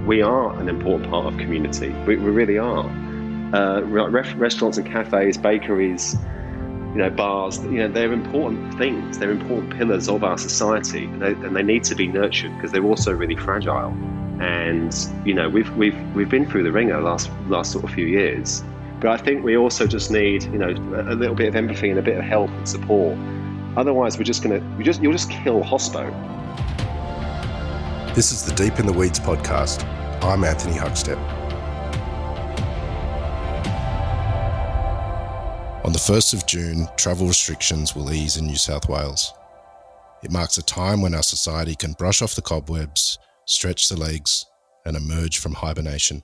we are an important part of community. We really are. Restaurants and cafes, bakeries, bars, they're important things. They're important pillars of our society, and they need to be nurtured because they're also really fragile. And we've been through the ringer last sort of few years, but I think we also just need a little bit of empathy and a bit of help and support. Otherwise, you'll just kill hospo. This is the Deep in the Weeds podcast. I'm Anthony Huckstep. On the 1st of June, travel restrictions will ease in New South Wales. It marks a time when our society can brush off the cobwebs, stretch the legs, and emerge from hibernation.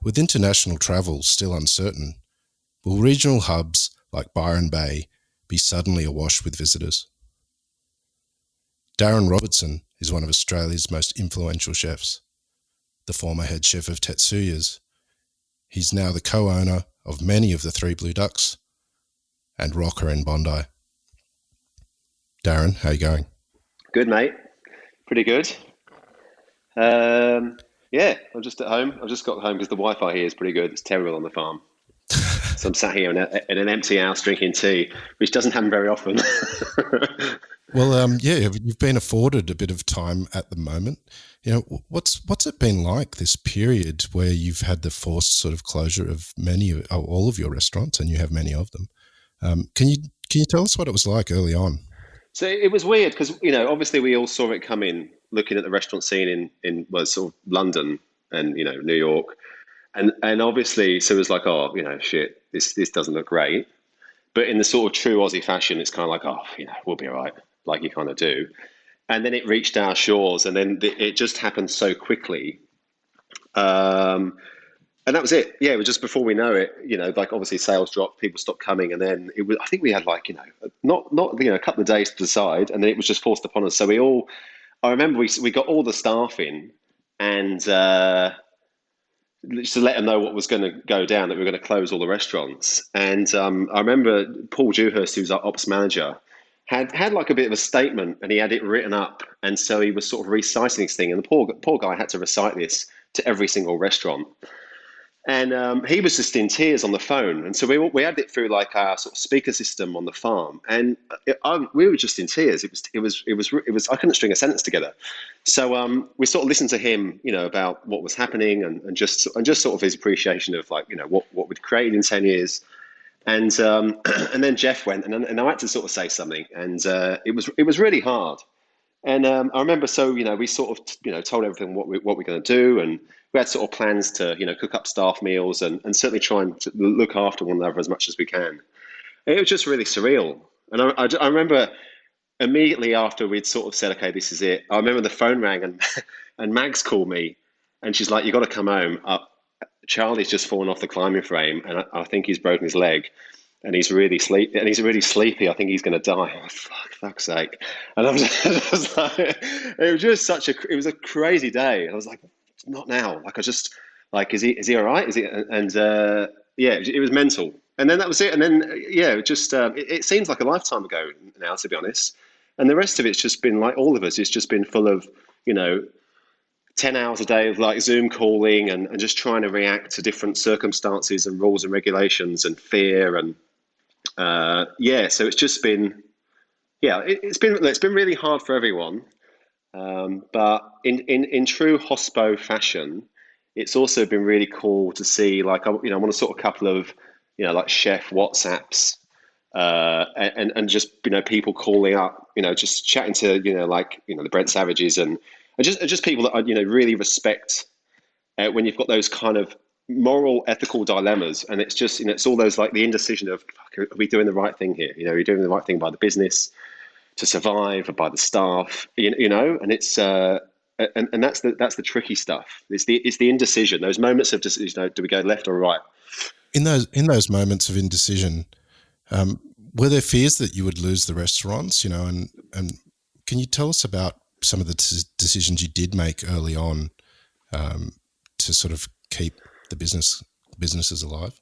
With international travel still uncertain, will regional hubs like Byron Bay be suddenly awash with visitors? Darren Robertson is one of Australia's most influential chefs, the former head chef of Tetsuya's. He's now the co-owner of many of the Three Blue Ducks and Rocker in Bondi. Darren, how you going? Good, mate. Pretty good. I'm just at home. I've just got home because the Wi-Fi here is pretty good. It's terrible on the farm. So I'm sat here in an empty house drinking tea, which doesn't happen very often. Well, you've been afforded a bit of time at the moment. What's it been like, this period where you've had the forced sort of closure of all of your restaurants, and you have many of them? Can you tell us what it was like early on? So it was weird because obviously we all saw it coming, looking at the restaurant scene in sort of London and New York, and obviously so it was like, oh, shit, this doesn't look great. But in the sort of true Aussie fashion, it's kind of like, oh, we'll be all right, like you kind of do. And then it reached our shores, and then it just happened so quickly. And that was it. Yeah, it was just before we know it, like obviously sales dropped, people stopped coming. And then I think we had like, not a couple of days to decide, and then it was just forced upon us. So I remember we got all the staff in and just to let them know what was going to go down, that we were going to close all the restaurants. And I remember Paul Dewhurst, who's our ops manager, had like a bit of a statement, and he had it written up. And so he was sort of reciting this thing, and the poor guy had to recite this to every single restaurant. And he was just in tears on the phone. And so we had it through like our sort of speaker system on the farm, and we were just in tears. It was I couldn't string a sentence together. So we sort of listened to him, about what was happening, and just sort of his appreciation of like what we'd created in 10 years. And and then Jeff went, and I had to sort of say something, and it was really hard. And I remember, so we sort of told everything what we're going to do, and we had sort of plans to cook up staff meals and certainly try and look after one another as much as we can. And it was just really surreal. And I remember immediately after we'd sort of said, okay, this is it. I remember the phone rang, and Mags called me, and she's like, "You got to come home. Charlie's just fallen off the climbing frame, and I think he's broken his leg, and he's really sleepy. I think he's going to die." Oh, fuck's sake! And I was like, it was just it was a crazy day. I was like, not now. Like, I just like, is he all right? Is he? And it was mental. And then that was it. And then it seems like a lifetime ago now, to be honest. And the rest of it's just been like all of us. It's just been full of 10 hours a day of like Zoom calling and just trying to react to different circumstances and rules and regulations and fear and so it's just been it's been really hard for everyone, but in true hospo fashion, it's also been really cool to see, like, I'm on a sort of couple of like chef WhatsApps and just people calling up, just chatting to the Brent Savages and just people that I really respect when you've got those kind of moral, ethical dilemmas, and it's just it's all those like the indecision of, are we doing the right thing here? Are you doing the right thing by the business to survive, or by the staff? And it's and that's the tricky stuff. It's the indecision. Those moments of just do we go left or right? In those moments of indecision, were there fears that you would lose the restaurants? And can you tell us about some of the decisions you did make early on to sort of keep the businesses alive?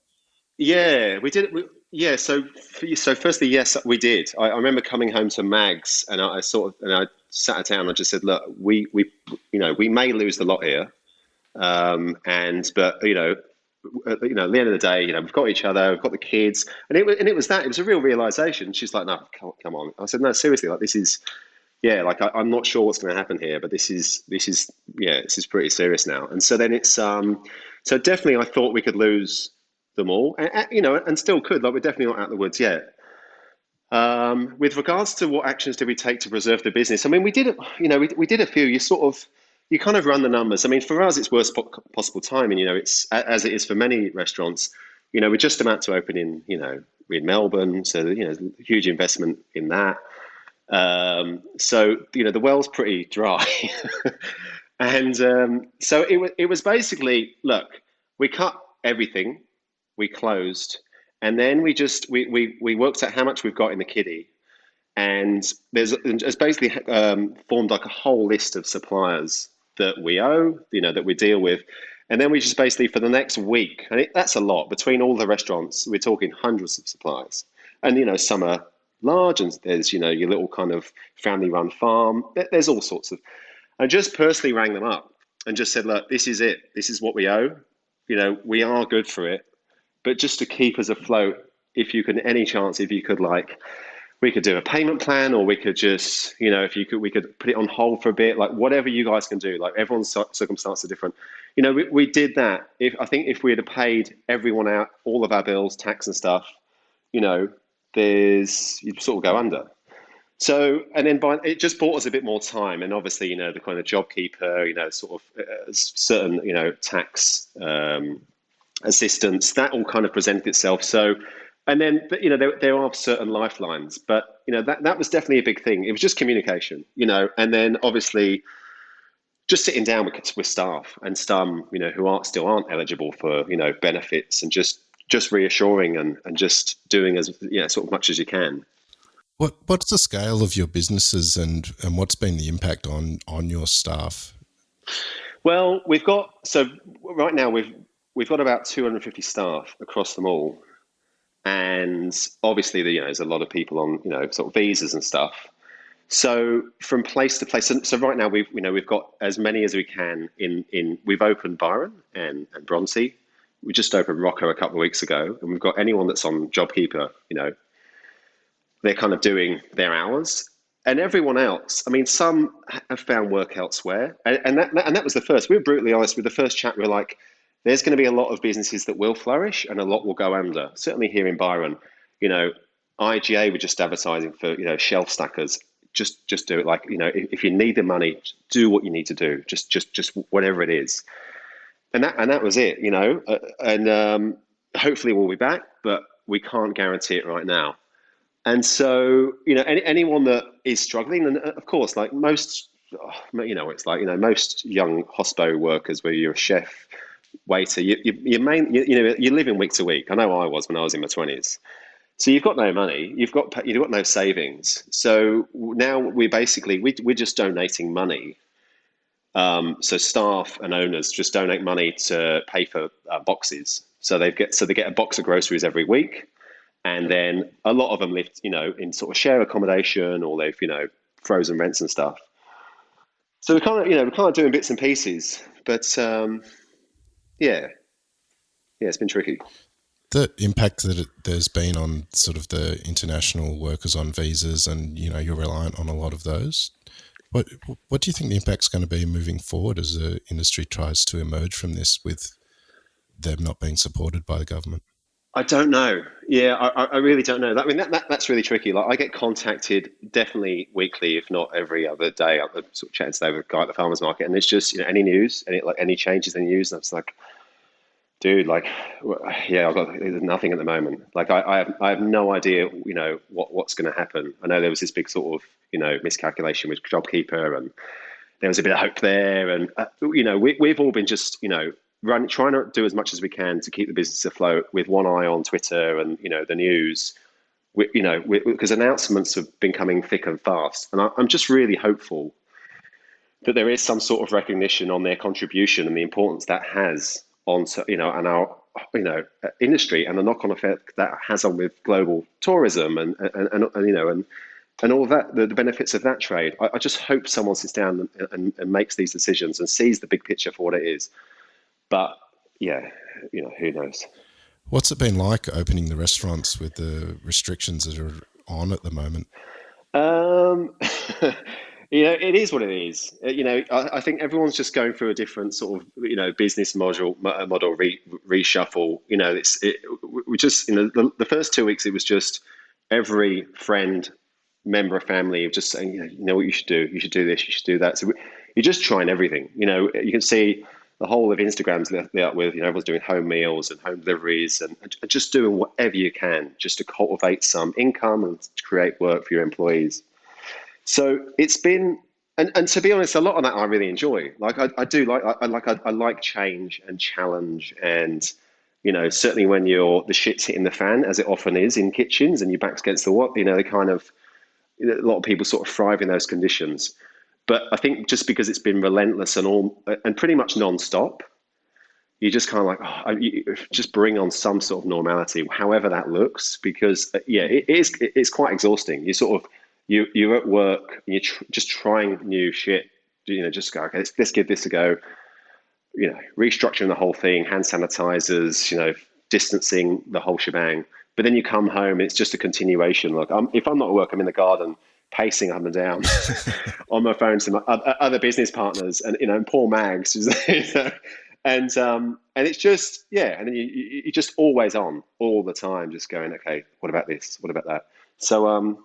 Yeah, we did. So firstly, yes, we did. I remember coming home to Mags, and I sat her down and I just said, look, we may lose the lot here, But at the end of the day, we've got each other, we've got the kids, and it was a real realization. She's like, no, come on. I said, no, seriously, like this is, yeah, like I'm not sure what's going to happen here, but yeah, this is pretty serious now. And so then so definitely I thought we could lose them all, and still could. Like we're definitely not out of the woods yet. With regards to what actions did we take to preserve the business? I mean, we did a few. You kind of run the numbers. I mean, for us, it's worst possible timing. It's as it is for many restaurants. We're just about to open in Melbourne, so huge investment in that. So the well's pretty dry, and so it was basically, look, we cut everything, we closed, and then we worked out how much we've got in the kitty, and there's basically formed like a whole list of suppliers that we owe, that we deal with, and then we just basically for the next week, and that's a lot between all the restaurants. We're talking hundreds of suppliers, and some are large, and there's your little kind of family-run farm. There's all sorts of. I just personally rang them up and just said, look, this is it. This is what we owe. We are good for it, but just to keep us afloat, any chance, if you could, like, we could do a payment plan, or we could just, we could put it on hold for a bit, like whatever you guys can do. Like everyone's circumstances are different. We did that. I think if we had paid everyone out, all of our bills, tax and stuff, you'd sort of go under. So, and then it just bought us a bit more time, and obviously, the kind of JobKeeper, sort of certain, tax assistance, that all kind of presented itself. So, and then, there are certain lifelines, but that was definitely a big thing. It was just communication, and then obviously just sitting down with staff and some, who aren't eligible for, benefits, and just reassuring and just doing as sort of much as you can. What's the scale of your businesses, and what's been the impact on your staff? Well, right now we've got about 250 staff across them all, and obviously there's a lot of people on sort of visas and stuff. So from place to place, so right now we've got as many as we can in we've opened Byron and Bronte. We just opened Rocco a couple of weeks ago, and we've got anyone that's on JobKeeper, they're kind of doing their hours, and everyone else. I mean, some have found work elsewhere, and that was the first. We were brutally honest with the first chat. We were like, "There's going to be a lot of businesses that will flourish, and a lot will go under." Certainly here in Byron, IGA were just advertising for shelf stackers. Just do it. Like if you need the money, do what you need to do. Just whatever it is, and that was it. And hopefully we'll be back, but we can't guarantee it right now. And so, anyone that is struggling, and of course, like most, it's like, most young hospo workers, where you're a chef, waiter, you're living week to week. I know I was when I was in my 20s. So you've got no money, you've got no savings. So now we're just donating money. So staff and owners just donate money to pay for boxes. So they get a box of groceries every week. And then a lot of them live, in sort of share accommodation, or they've, frozen rents and stuff. So we're kind of doing bits and pieces, but yeah, it's been tricky. The impact that there's been on sort of the international workers on visas, and you're reliant on a lot of those. What do you think the impact's going to be moving forward as the industry tries to emerge from this, with them not being supported by the government? I don't know. Yeah, I really don't know. I mean, that's really tricky. Like, I get contacted definitely weekly, if not every other day. I'm sort of chatting today with a guy at the farmers market, and it's just any news, any changes in the news, and I'm just like, dude, like, yeah, there's nothing at the moment. Like, I have no idea, what's going to happen. I know there was this big sort of miscalculation with JobKeeper, and there was a bit of hope there, and we've all been just trying to do as much as we can to keep the business afloat, with one eye on Twitter and the news. Because announcements have been coming thick and fast, and I'm just really hopeful that there is some sort of recognition on their contribution and the importance that has on and our industry, and the knock-on effect that has on with global tourism and all of that, the benefits of that trade. I just hope someone sits down and makes these decisions and sees the big picture for what it is. But yeah, who knows? What's it been like opening the restaurants with the restrictions that are on at the moment? Um, it is what it is. I think everyone's just going through a different sort of, business model reshuffle. We just, the first 2 weeks, it was just every friend, member of family just saying, you know what you should do? You should do this, you should do that. So you're just trying everything. You can see the whole of Instagram's lit up with, everyone's doing home meals and home deliveries and just doing whatever you can just to cultivate some income and to create work for your employees. So it's been, and to be honest, a lot of that I really enjoy. Like I do like I like change and challenge, and certainly when the shit's hitting the fan, as it often is in kitchens, and your back's against the wall, they kind of, a lot of people sort of thrive in those conditions. But I think just because it's been relentless and pretty much non-stop, you just kind of like, just bring on some sort of normality, however that looks, because it's quite exhausting. You sort of, you're at work, and you're just trying new shit, just go, okay, let's give this a go, restructuring the whole thing, hand sanitizers, distancing, the whole shebang. But then you come home, it's just a continuation. Like, if I'm not at work, I'm in the garden, pacing up and down on my phone to my other business partners, and poor Mags, and it's just, and then you're just always on all the time, just going, okay, what about this? What about that? So,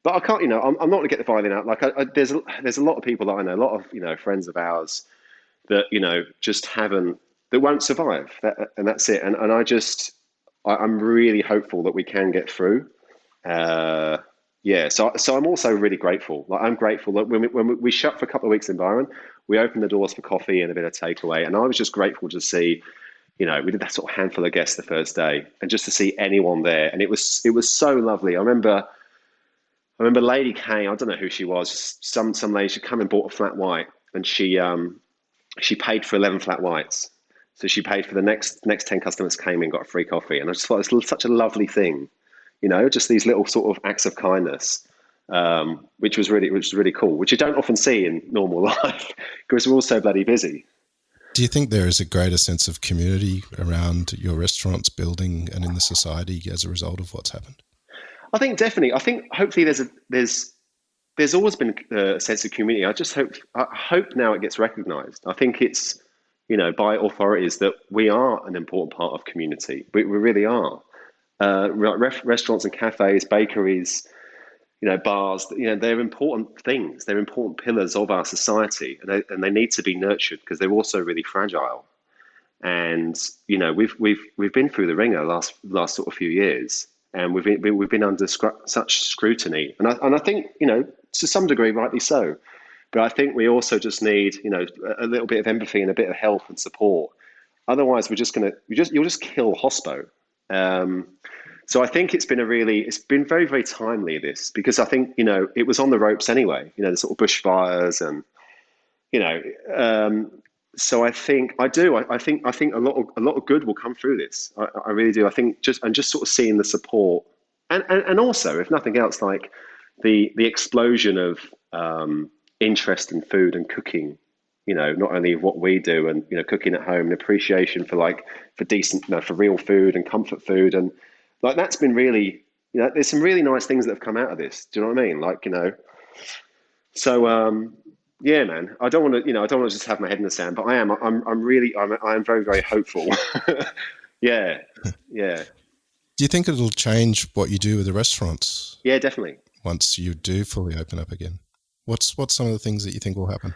but I can't, I'm not going to get the violin out. Like, there's a lot of people that I know, a lot of friends of ours that just that won't survive, and that's it. And I'm really hopeful that we can get through. So I'm also really grateful. Like, I'm grateful that when we shut for a couple of weeks in Byron, we opened the doors for coffee and a bit of takeaway, and I was just grateful to see. We did that sort of handful of guests the first day, and just to see anyone there, and it was so lovely. I remember Lady Kay. I don't know who she was. Some lady. She came and bought a flat white, and she paid for 11 flat whites. So she paid for the next 10 customers came in, got a free coffee. And I just thought it was such a lovely thing, just these little sort of acts of kindness, which was really cool, which you don't often see in normal life because we're all so bloody busy. Do you think there is a greater sense of community around your restaurants building and in the society as a result of what's happened? I think definitely. I think hopefully there's always been a sense of community. I hope now it gets recognised. I think it's, by authorities that we are an important part of community. We really are. Restaurants and cafes, bakeries, bars, they're important things. They're important pillars of our society, and they need to be nurtured because they're also really fragile. And we've been through the ringer last sort of few years, and we've been under such scrutiny, and I think to some degree rightly so. But I think we also just need a little bit of empathy and a bit of help and support. Otherwise, you'll just kill hospo. Um, so I think it's been very, very timely, this, because I think it was on the ropes anyway. The sort of bushfires and you know. So I think I do. I think a lot of good will come through this. I really do. I think just sort of seeing the support, and also, if nothing else, like the explosion of interest in food and cooking. Not only of what we do and cooking at home, and appreciation for decent, for real food and comfort food, and like that's been really, there's some really nice things that have come out of this. Do you know what I mean? So yeah, man. I don't want to just have my head in the sand, but I'm very, very hopeful. Yeah, yeah, Do you think it'll change what you do with the restaurants yeah, definitely. once you do fully open up again? What's some of the things that you think will happen?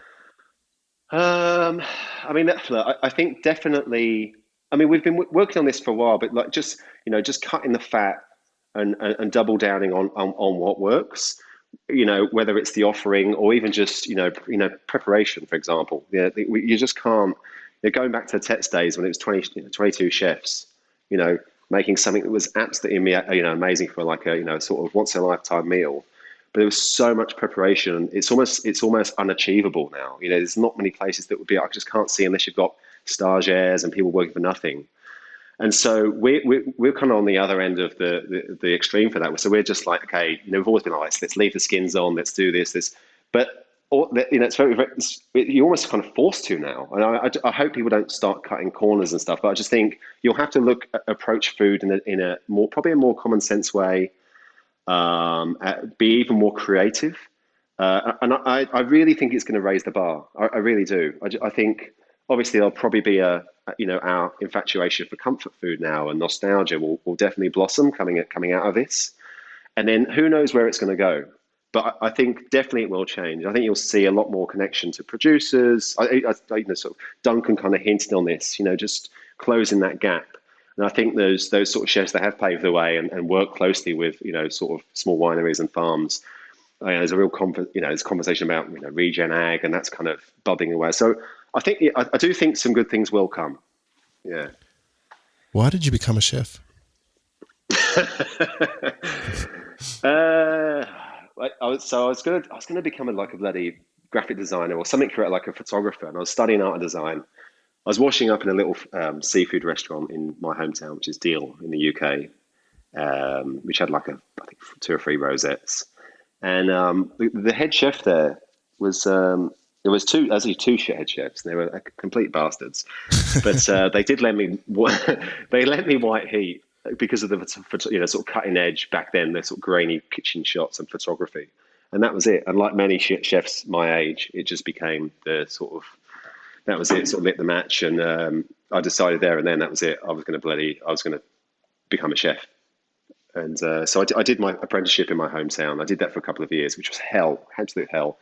Um, I mean, look, I think definitely. I mean, we've been working on this for a while, but like just cutting the fat and double downing on what works. Whether it's the offering or even just preparation, for example. Yeah, you just can't. Going back to the Tets days when it was 22 chefs, you know, making something that was absolutely amazing for like a sort of once in a lifetime meal. But there was so much preparation. It's almost unachievable now. There's not many places that would be. I just can't see unless you've got stagiaires and people working for nothing. And so we're kind of on the other end of the extreme for that. So we're just like, okay, we've always been like, let's leave the skins on, let's do this. But or it's you're almost kind of forced to now. And I hope people don't start cutting corners and stuff. But I just think you'll have to approach food in a more, probably a more common sense way, be even more creative. And I really think it's going to raise the bar. I really do. I think obviously there'll probably be our infatuation for comfort food now and nostalgia will definitely blossom coming out of this. And then who knows where it's going to go. But I think definitely it will change. I think you'll see a lot more connection to producers. Sort of Duncan kind of hinted on this, just closing that gap. And I think those sort of chefs that have paved the way and work closely with, sort of small wineries and farms, there's a real there's a conversation about regen ag, and that's kind of bubbling away. So I think I do think some good things will come. Yeah. Why did you become a chef? I was gonna become a bloody graphic designer or something, like a photographer, and I was studying art and design. I was washing up in a little seafood restaurant in my hometown, which is Deal in the UK, which had I think 2 or 3 rosettes. And the head chef there was there was two head chefs, and they were complete bastards. But they did lend me white heat because of the sort of cutting edge back then, the sort of grainy kitchen shots and photography, and that was it. And like many chefs my age, it just became that was it. Sort of lit the match, and I decided there and then that was it. I was going to become a chef. And so I did my apprenticeship in my hometown. I did that for a couple of years, which was hell, absolute hell.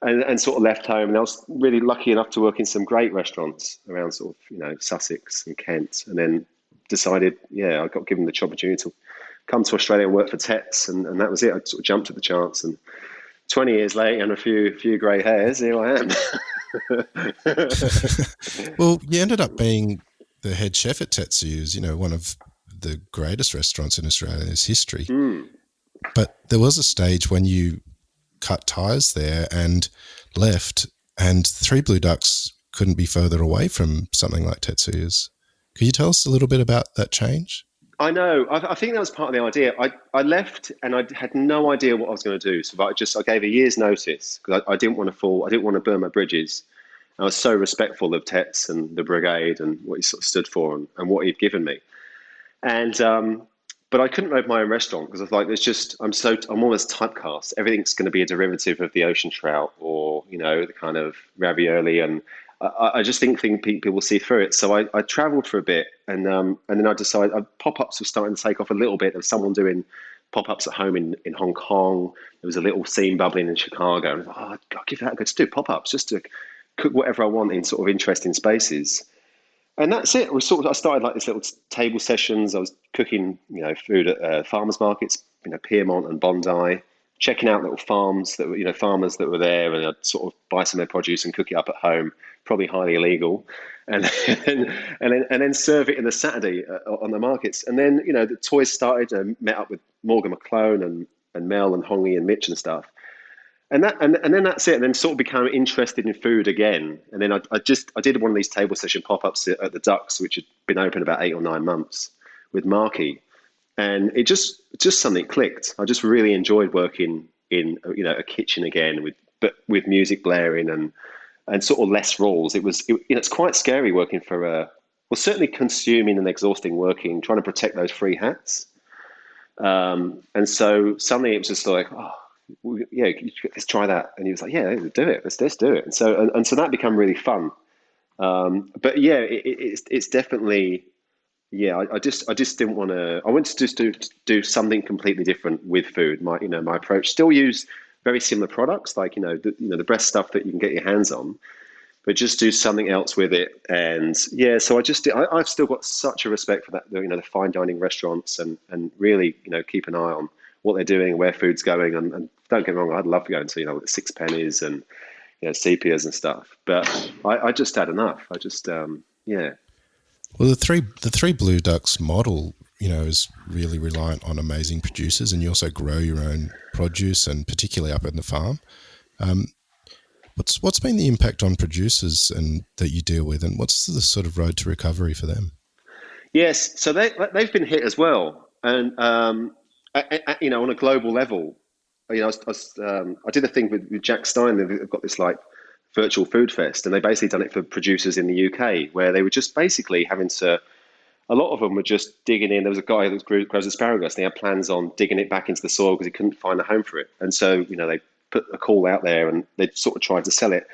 And sort of left home. And I was really lucky enough to work in some great restaurants around sort of, Sussex and Kent. And then decided, I got given the opportunity to come to Australia and work for Tets. And that was it. I sort of jumped at the chance. And 20 years later and a few grey hairs, here I am. Well, you ended up being the head chef at Tetsu's, one of the greatest restaurants in Australia's history. Mm. But there was a stage when you cut ties there and left, and Three Blue Ducks couldn't be further away from something like Tetsuya's. Could you tell us a little bit about that change? I know. I think that was part of the idea. I left and I had no idea what I was going to do. So I gave a year's notice because I didn't want to fall. I didn't want to burn my bridges. I was so respectful of Tets and the brigade and what he sort of stood for and what he'd given me. And but I couldn't open my own restaurant because I was like, I'm almost typecast. Everything's going to be a derivative of the ocean trout or the kind of ravioli, and I just think people will see through it. So I travelled for a bit, and then I decided pop-ups were starting to take off a little bit. There was someone doing pop-ups at home in Hong Kong. There was a little scene bubbling in Chicago. And I was like, I'll give that a go. Just do pop-ups, just to cook whatever I want in sort of interesting spaces. And that's it. I started like this little table sessions. I was cooking, food at farmers markets, Piermont and Bondi, checking out little farms that were, farmers that were there, and I'd sort of buy some of their produce and cook it up at home, probably highly illegal, and then serve it in the Saturday on the markets. And then, the toys started. I met up with Morgan McClone and Mel and Hongi and Mitch and stuff. And then that's it. And then sort of became interested in food again. And then I did one of these table session pop-ups at the Ducks, which had been open about 8 or 9 months, with Marky. And it just something clicked. I just really enjoyed working in a kitchen again with music blaring and sort of less rules. It's quite scary working for certainly consuming and exhausting working, trying to protect those free hats. And so suddenly it was just like, let's try that. And he was like, yeah, do it. Let's do it. And so that became really fun. But yeah, it's definitely, I just didn't want to. I wanted to just do something completely different with food. My approach, still use very similar products, like the best stuff that you can get your hands on, but just do something else with it. And so I've still got such a respect for that, the fine dining restaurants, and really keep an eye on what they're doing, where food's going, and don't get me wrong, I'd love to go into the six pennies and sepias and stuff, but I just had enough. Well, the three Blue Ducks model, is really reliant on amazing producers, and you also grow your own produce, and particularly up in the farm. What's been the impact on producers and that you deal with, and what's the sort of road to recovery for them? Yes, so they've been hit as well, and on a global level. I did a thing with Jack Stein. They've got this like virtual food fest, and they basically done it for producers in the UK, where they were just basically having to. A lot of them were just digging in. There was a guy that grows asparagus, and he had plans on digging it back into the soil because he couldn't find a home for it. And so, they put a call out there, and they sort of tried to sell it.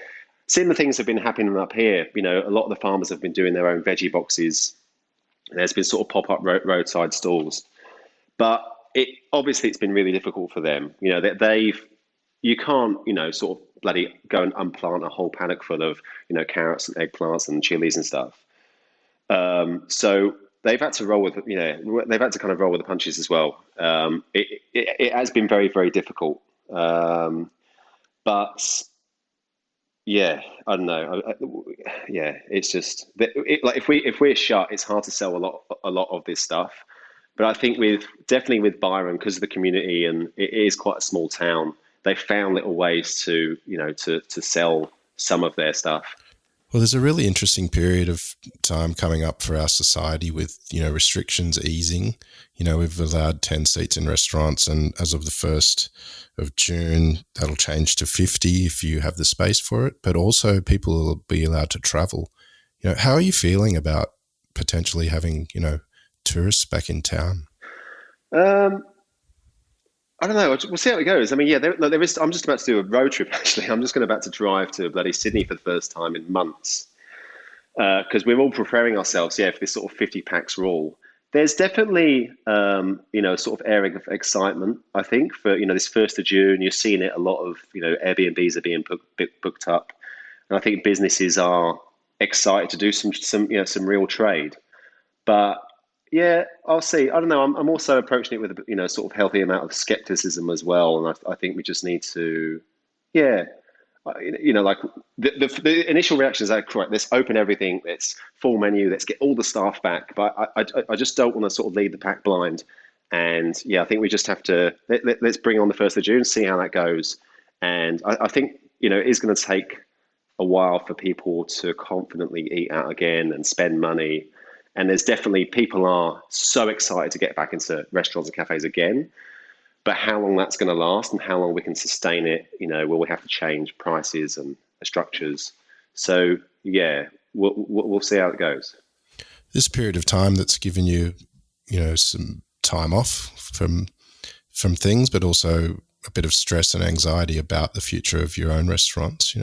Similar things have been happening up here. A lot of the farmers have been doing their own veggie boxes. There's been sort of pop-up roadside stalls, but it's been really difficult for them. They've you can't sort of bloody go and unplant a whole paddock full of carrots and eggplants and chilies and stuff. So they've had to they've had to kind of roll with the punches as well. It has been very, very difficult. But yeah, I don't know. Yeah, it's just like if we're shut, it's hard to sell a lot of this stuff. But I think definitely with Byron, because of the community and it is quite a small town, they found little ways to to sell some of their stuff. Well, there's a really interesting period of time coming up for our society with, restrictions easing. We've allowed 10 seats in restaurants, and as of the 1st of June, that'll change to 50 if you have the space for it. But also people will be allowed to travel. How are you feeling about potentially having, tourists back in town? Um, I don't know. We'll see how it goes. I mean, yeah, there is. I'm just about to do a road trip. Actually, I'm just about to drive to bloody Sydney for the first time in months because we're all preparing ourselves, yeah, for this sort of 50 packs rule. There's definitely, sort of airing of excitement. I think for this 1st of June, you're seeing it. A lot of Airbnbs are being booked up, and I think businesses are excited to do some real trade. But yeah, I'll see. I don't know. I'm also approaching it with a sort of healthy amount of skepticism as well, and I think we just need to, yeah, like the initial reactions are correct. Let's open everything. Let's full menu. Let's get all the staff back. But I just don't want to sort of lead the pack blind. And yeah, I think we just have to let's bring on the 1st of June, see how that goes. And I think it is going to take a while for people to confidently eat out again and spend money. And there's definitely people are so excited to get back into restaurants and cafes again. But how long that's going to last and how long we can sustain it, will we have to change prices and structures? So yeah, we'll see how it goes. This period of time that's given you, some time off from things, but also a bit of stress and anxiety about the future of your own restaurants.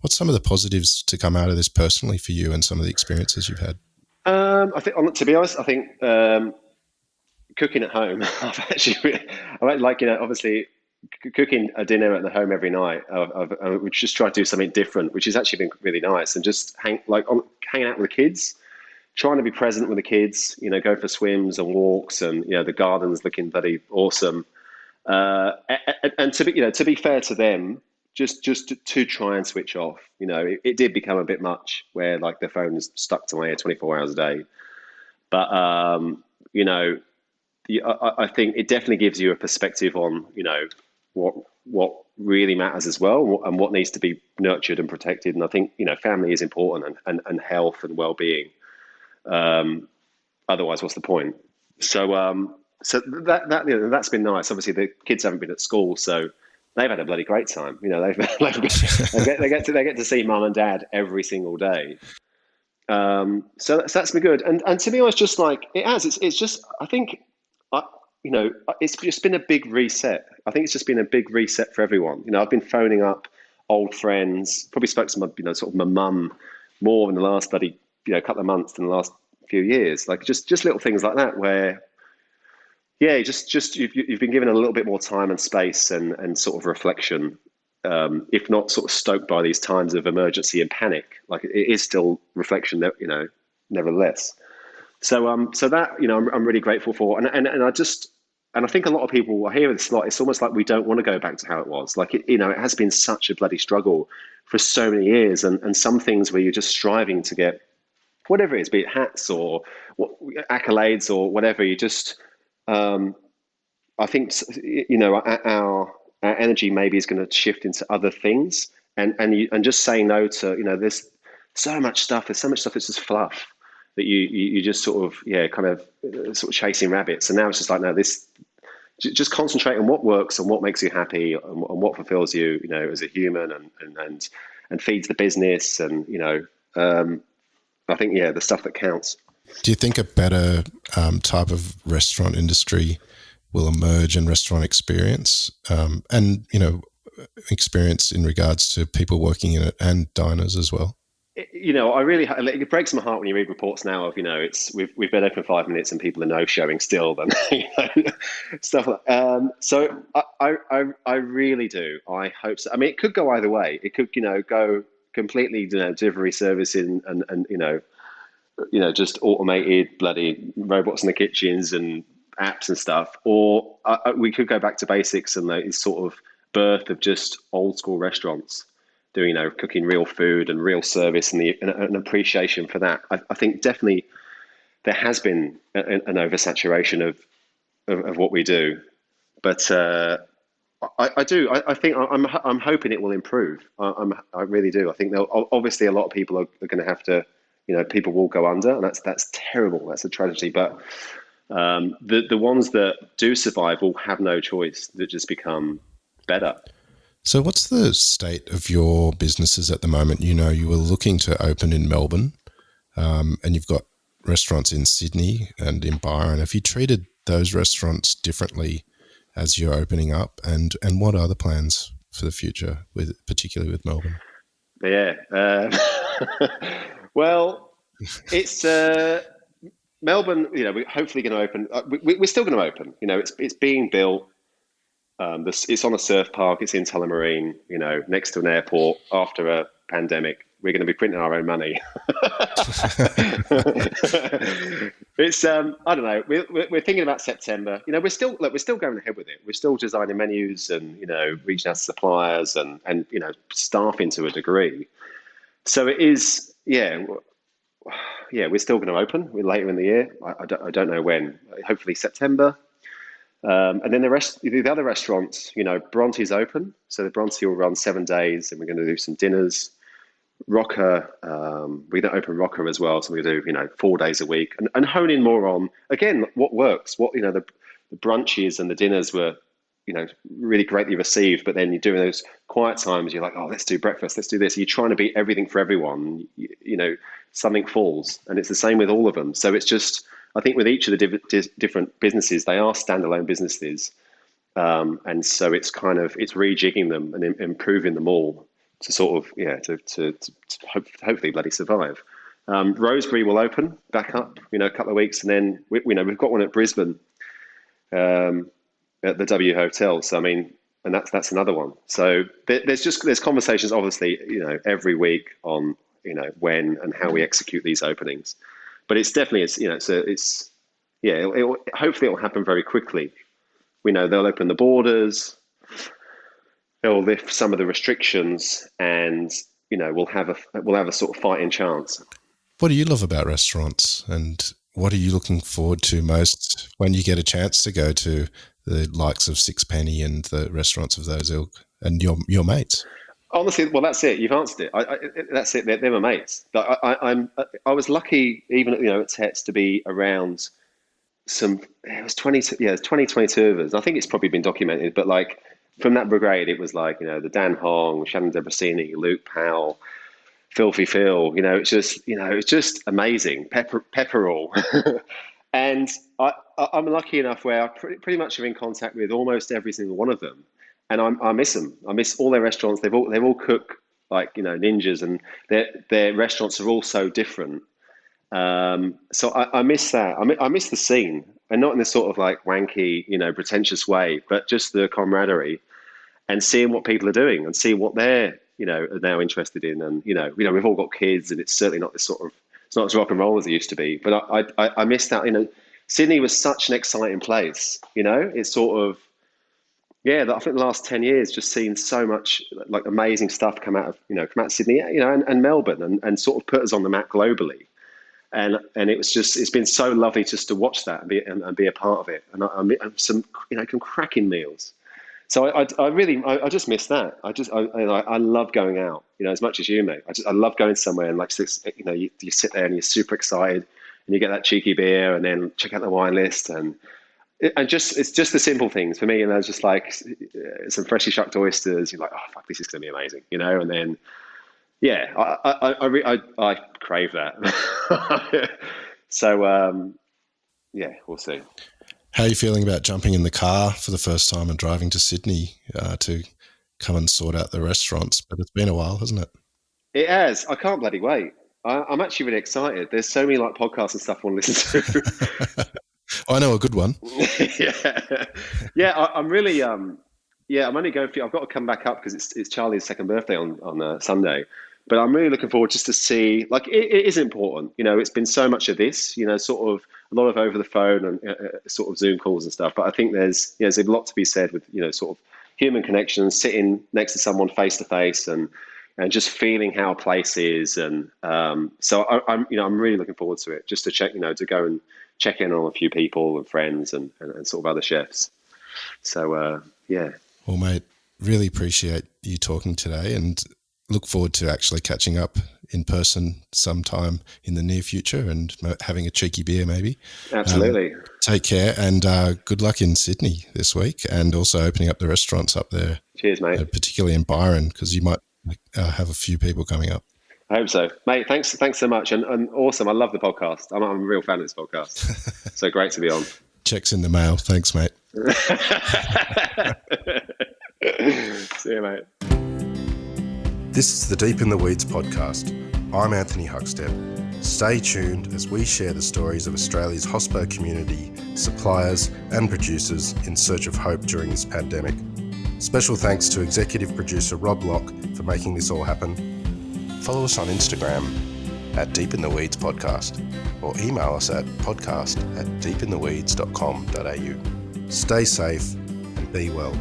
What's some of the positives to come out of this personally for you and some of the experiences you've had? I think, to be honest, I think cooking at home. Obviously, cooking a dinner at the home every night. We just try to do something different, which has actually been really nice, and just hanging out with the kids, trying to be present with the kids. Go for swims and walks, and the gardens looking bloody awesome. And to be fair to them, just to try and switch off. It did become a bit much where like their phone is stuck to my ear 24 hours a day. But I think it definitely gives you a perspective on what really matters as well, and what needs to be nurtured and protected. And I think family is important, and health and well-being. Otherwise, what's the point? So that's been nice. Obviously, the kids haven't been at school, so they've had a bloody great time. They get to see mum and dad every single day. So that's been good. And to be honest, just like it has, it's just I think, I, it's just been a big reset. I think it's just been a big reset for everyone. I've been phoning up old friends. Probably spoke to my sort of my mum more in the last bloody couple of months than the last few years. Like just little things like that where. Yeah, just you've been given a little bit more time and space and sort of reflection, if not sort of stoked by these times of emergency and panic. Like it is still reflection that nevertheless. So that I'm really grateful for, and I think a lot of people I hear this a lot. It's almost like we don't want to go back to how it was. Like it has been such a bloody struggle for so many years, and some things where you're just striving to get whatever it is, be it hats or accolades or whatever. You just I think our energy maybe is going to shift into other things, and just saying no to there's so much stuff. There's so much stuff that's just fluff that you just sort of kind of sort of chasing rabbits. And now it's just like no, this just concentrate on what works and what makes you happy and what fulfills you, as a human and feeds the business and, I think, yeah, the stuff that counts. Do you think a better type of restaurant industry will emerge in restaurant experience, and experience in regards to people working in it and diners as well? I really, it breaks my heart when you read reports now of, we've been open 5 minutes and people are no showing still, then stuff like. So I really do. I hope so. I mean, it could go either way. It could, go completely, delivery service just automated bloody robots in the kitchens and apps and stuff, or we could go back to basics and the sort of birth of just old school restaurants doing, cooking real food and real service and an appreciation for that. I think definitely there has been an oversaturation of what we do, but I do. I think I'm hoping it will improve. I really do. I think obviously a lot of people are going to have to, people will go under, and that's terrible. That's a tragedy. But the ones that do survive will have no choice. That just become better. So what's the state of your businesses at the moment? You were looking to open in Melbourne, and you've got restaurants in Sydney and in Byron. Have you treated those restaurants differently as you're opening up? And what are the plans for the future, particularly with Melbourne? Yeah. Well, it's Melbourne. We're hopefully going to open. We're still going to open. It's being built. It's on a surf park. It's in Tullamarine, next to an airport. After a pandemic, we're going to be printing our own money. It's I don't know. We're thinking about September. We're still going ahead with it. We're still designing menus and reaching out to suppliers and staffing to a degree. So it is, yeah. We're still going to open. We're later in the year. I don't know when. Hopefully September. And then the other restaurants, Bronte's open. So the Bronte will run 7 days, and we're going to do some dinners. Rocker, we're going to open Rocker as well. So we're going to do, 4 days a week and hone in more on, again, what works. What, the brunches and the dinners were, really greatly received. But then you're doing those quiet times. You're like, oh, let's do breakfast. Let's do this. You're trying to be everything for everyone. Something falls. And it's the same with all of them. So it's just, I think with each of the different businesses, they are standalone businesses. And so it's it's rejigging them and improving them all to sort of, to hopefully bloody survive. Rosebery will open back up, a couple of weeks. And then, we've got one at Brisbane, at the W Hotel. So, I mean, and that's another one. So there's conversations, obviously, every week on, when and how we execute these openings. But it's definitely, hopefully it'll happen very quickly. We know they'll open the borders, they'll lift some of the restrictions, and we'll have a sort of fighting chance. What do you love about restaurants, and what are you looking forward to most when you get a chance to go to the likes of Sixpenny and the restaurants of those ilk and your mates? Honestly, well, that's it. You've answered it. That's it. They're my mates. I was lucky, even at Tets, to be around some. It was 22. Yeah, it was 22 of us. I think it's probably been documented. But like from that brigade, it was like the Dan Hong, Shannon Debrasini, Luke Powell, Filthy Phil. It's just amazing. Pepperall. And I'm lucky enough where I pretty much are in contact with almost every single one of them. And I miss them. I miss all their restaurants. They've all cook like ninjas, and their restaurants are all so different. So I miss that. I miss the scene, and not in this sort of like wanky, pretentious way, but just the camaraderie and seeing what people are doing and see what they're are now interested in. And we've all got kids, and it's certainly not this sort of, it's not as rock and roll as it used to be. But I miss that. Sydney was such an exciting place. It's sort of. Yeah, I think the last 10 years, just seen so much like amazing stuff come out of Sydney, and Melbourne, and sort of put us on the map globally. And it's been so lovely just to watch that and be a part of it. And I some cracking meals. So I just miss that. I love going out, as much as you, mate. I love going somewhere and you sit there and you're super excited and you get that cheeky beer and then check out the wine list and And it's just the simple things for me. And I was just like some freshly shucked oysters. You're like, oh fuck, this is going to be amazing, you know. And then yeah, I crave that. So yeah, we'll see. How are you feeling about jumping in the car for the first time and driving to Sydney to come and sort out the restaurants? But it's been a while, hasn't it? It has. I can't bloody wait. I'm actually really excited. There's so many like podcasts and stuff I want to listen to. I know a good one. Yeah, yeah. I'm really, yeah. I'm only going for. I've got to come back up because it's Charlie's second birthday on Sunday. But I'm really looking forward just to see. Like, it is important. You know, it's been so much of this. You know, sort of a lot of over the phone and sort of Zoom calls and stuff. But I think there's a lot to be said with sort of human connections, sitting next to someone face to face and just feeling how a place is. And so I'm really looking forward to it. Just to check, to go and check in on a few people and friends and sort of other chefs. So, yeah. Well, mate, really appreciate you talking today and look forward to actually catching up in person sometime in the near future and having a cheeky beer maybe. Absolutely. Take care and good luck in Sydney this week and also opening up the restaurants up there. Cheers, mate. Particularly in Byron because you might have a few people coming up. I hope so. Mate, thanks so much. And awesome. I love the podcast. I'm a real fan of this podcast. So great to be on. Check's in the mail. Thanks, mate. See you, mate. This is the Deep in the Weeds podcast. I'm Anthony Huckstep. Stay tuned as we share the stories of Australia's hospo community, suppliers and producers in search of hope during this pandemic. Special thanks to executive producer Rob Locke for making this all happen. Follow us on Instagram at Deep in the Weeds Podcast or email us at podcast@deepintheweeds.com.au. Stay safe and be well.